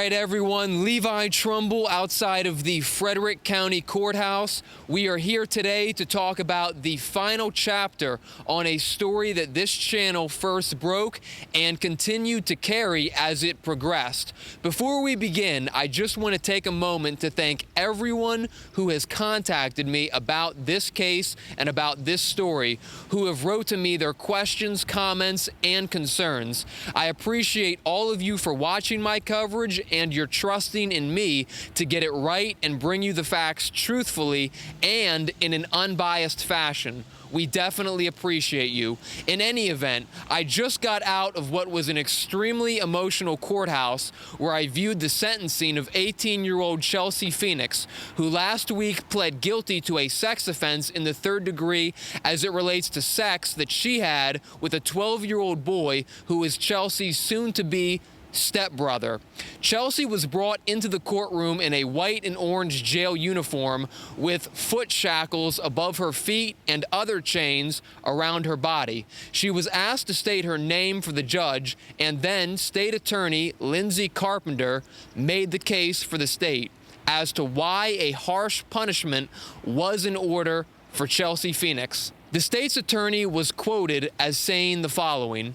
right, everyone, Levi Trumbull outside of the Frederick County Courthouse. We are here today to talk about the final chapter on a story that this channel first broke and continued to carry as it progressed. Before we begin, I just want to take a moment to thank everyone who has contacted me about this case and about this story, who have wrote to me their questions, comments, and concerns. I appreciate all of you for watching my coverage and you're trusting in me to get it right and bring you the facts truthfully and in an unbiased fashion. We definitely appreciate you. In any event, I just got out of what was an extremely emotional courthouse where I viewed the sentencing of 18-year-old Chelsea Phoenix, who last week pled guilty to a sex offense in the 3rd degree as it relates to sex that she had with a 12-year-old boy who is Chelsea's soon-to-be stepbrother. Chelsea was brought into the courtroom in a white and orange jail uniform with foot shackles above her feet and other chains around her body. She was asked to state her name for the judge, and then State Attorney Lindsay Carpenter made the case for the state as to why a harsh punishment was in order for Chelsea Phoenix. The state's attorney was quoted as saying the following: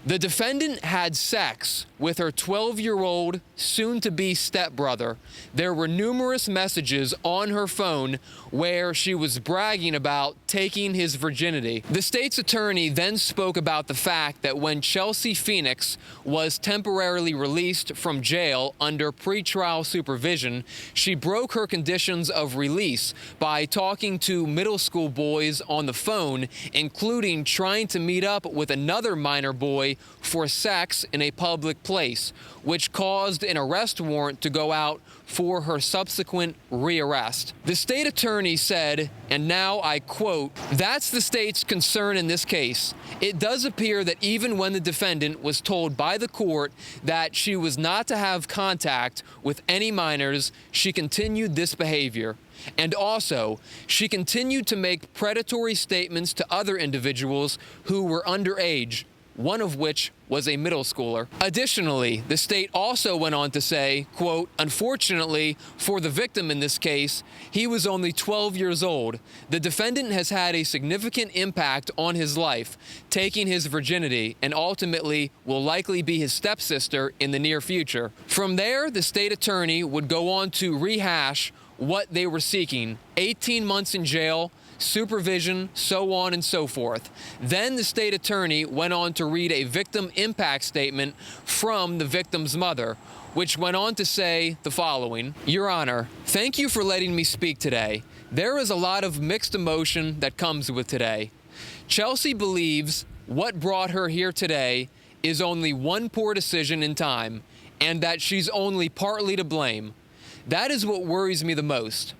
"The defendant had sex with her 12-year-old, soon-to-be stepbrother. There were numerous messages on her phone where she was bragging about taking his virginity." The state's attorney then spoke about the fact that when Chelsea Phoenix was temporarily released from jail under pretrial supervision, she broke her conditions of release by talking to middle school boys on the phone, including trying to meet up with another minor boy for sex in a public place, which caused an arrest warrant to go out for her subsequent rearrest. The state attorney said, and now I quote, "That's the state's concern in this case. It does appear that even when the defendant was told by the court that she was not to have contact with any minors, she continued this behavior. And also, she continued to make predatory statements to other individuals who were underage, one of which was a middle schooler." Additionally, the state also went on to say, quote, "Unfortunately for the victim in this case, he was only 12 years old. The defendant has had a significant impact on his life, taking his virginity, and ultimately will likely be his stepsister in the near future." From there, the state attorney would go on to rehash what they were seeking: 18 months in jail, supervision, so on and so forth. Then the state attorney went on to read a victim impact statement from the victim's mother, which went on to say the following: "Your Honor, thank you for letting me speak today. There is a lot of mixed emotion that comes with today. Chelsea believes what brought her here today is only one poor decision in time, and that she's only partly to blame. That is what worries me the most.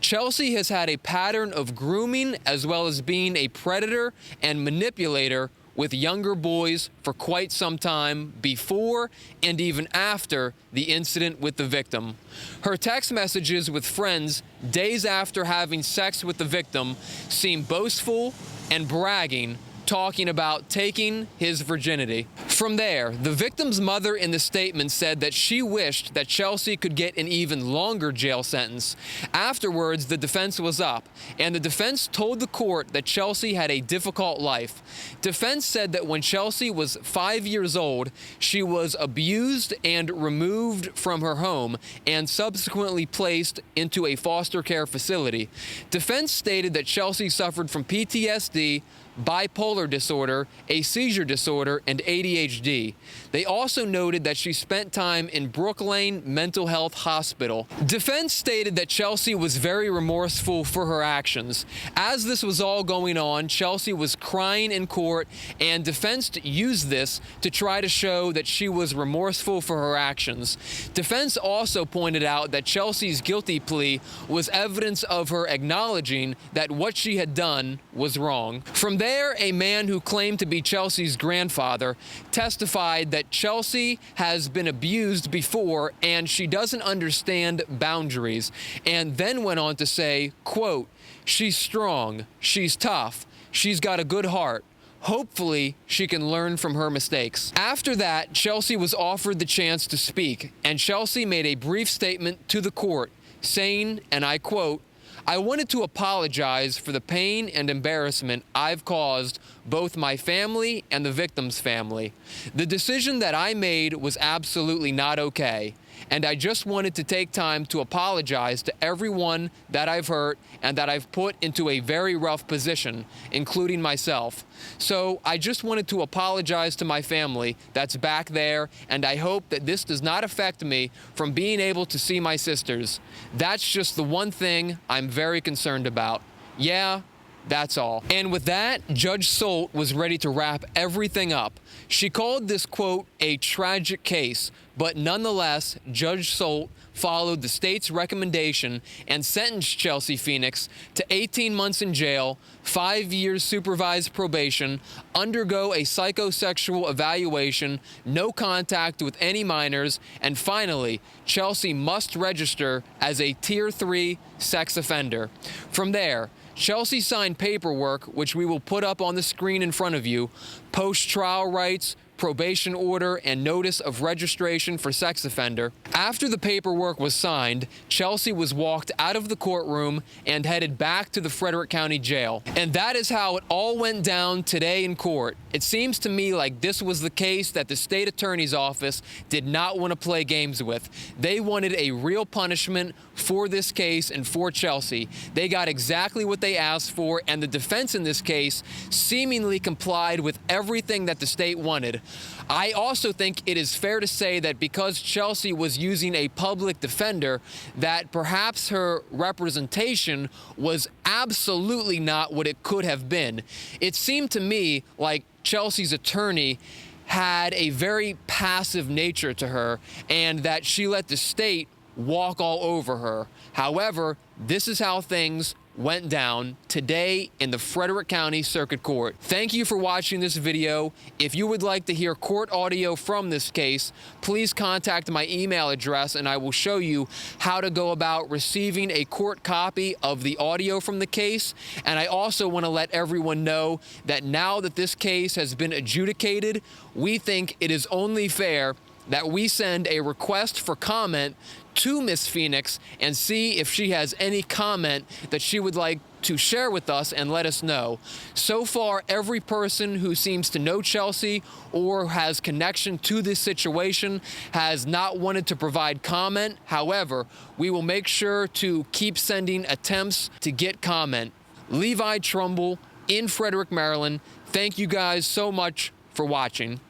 Chelsea has had a pattern of grooming as well as being a predator and manipulator with younger boys for quite some time before and even after the incident with the victim. Her text messages with friends days after having sex with the victim seem boastful and bragging, talking about taking his virginity." From there, the victim's mother in the statement said that she wished that Chelsea could get an even longer jail sentence. Afterwards, the defense was up, and the defense told the court that Chelsea had a difficult life. Defense said that when Chelsea was 5 years old, she was abused and removed from her home and subsequently placed into a foster care facility. Defense stated that Chelsea suffered from PTSD, bipolar disorder, a seizure disorder, and ADHD. They also noted that she spent time in Brookline Mental Health Hospital. Defense stated that Chelsea was very remorseful for her actions. As this was all going on, Chelsea was crying in court, and defense used this to try to show that she was remorseful for her actions. Defense also pointed out that Chelsea's guilty plea was evidence of her acknowledging that what she had done was wrong. From there, a man who claimed to be Chelsea's grandfather testified that Chelsea has been abused before and she doesn't understand boundaries, and then went on to say, quote, "She's strong, she's tough, she's got a good heart, Hopefully, she can learn from her mistakes. After that, Chelsea was offered the chance to speak, and Chelsea made a brief statement to the court, saying, and I quote, "I wanted to apologize for the pain and embarrassment I've caused both my family and the victim's family. The decision that I made was absolutely not okay, and I just wanted to take time to apologize to everyone that I've hurt and that I've put into a very rough position, including myself. So I just wanted to apologize to my family that's back there, and I hope that this does not affect me from being able to see my sisters. That's just the one thing I'm very concerned about. Yeah, that's all." And with that, Judge Solt was ready to wrap everything up. She called this, quote, "a tragic case," but nonetheless, Judge Solt followed the state's recommendation and sentenced Chelsea Phoenix to 18 months in jail, 5 years supervised probation, undergo a psychosexual evaluation, no contact with any minors, and finally, Chelsea must register as a Tier 3 sex offender. From there, Chelsea signed paperwork, which we will put up on the screen in front of you, post-trial rights, probation order, and notice of registration for sex offender. After the paperwork was signed, Chelsea was walked out of the courtroom and headed back to the Frederick County Jail. And that is how it all went down today in court. It seems to me like this was the case that the state attorney's office did not want to play games with. They wanted a real punishment for this case and for Chelsea. They got exactly what they asked for, and the defense in this case seemingly complied with everything that the state wanted. I also think it is fair to say that because Chelsea was using a public defender, that perhaps her representation was absolutely not what it could have been. It seemed to me like Chelsea's attorney had a very passive nature to her, and that she let the state walk all over her. However, this is how things went down today in the Frederick County Circuit Court. Thank you for watching this video. If you would like to hear court audio from this case, please contact my email address and I will show you how to go about receiving a court copy of the audio from the case. And I also want to let everyone know that now that this case has been adjudicated, we think it is only fair that we send a request for comment to Miss Phoenix and see if she has any comment that she would like to share with us and let us know. So far, every person who seems to know Chelsea or has connection to this situation has not wanted to provide comment. However, we will make sure to keep sending attempts to get comment. Levi Trumbull in Frederick, Maryland. Thank you guys so much for watching.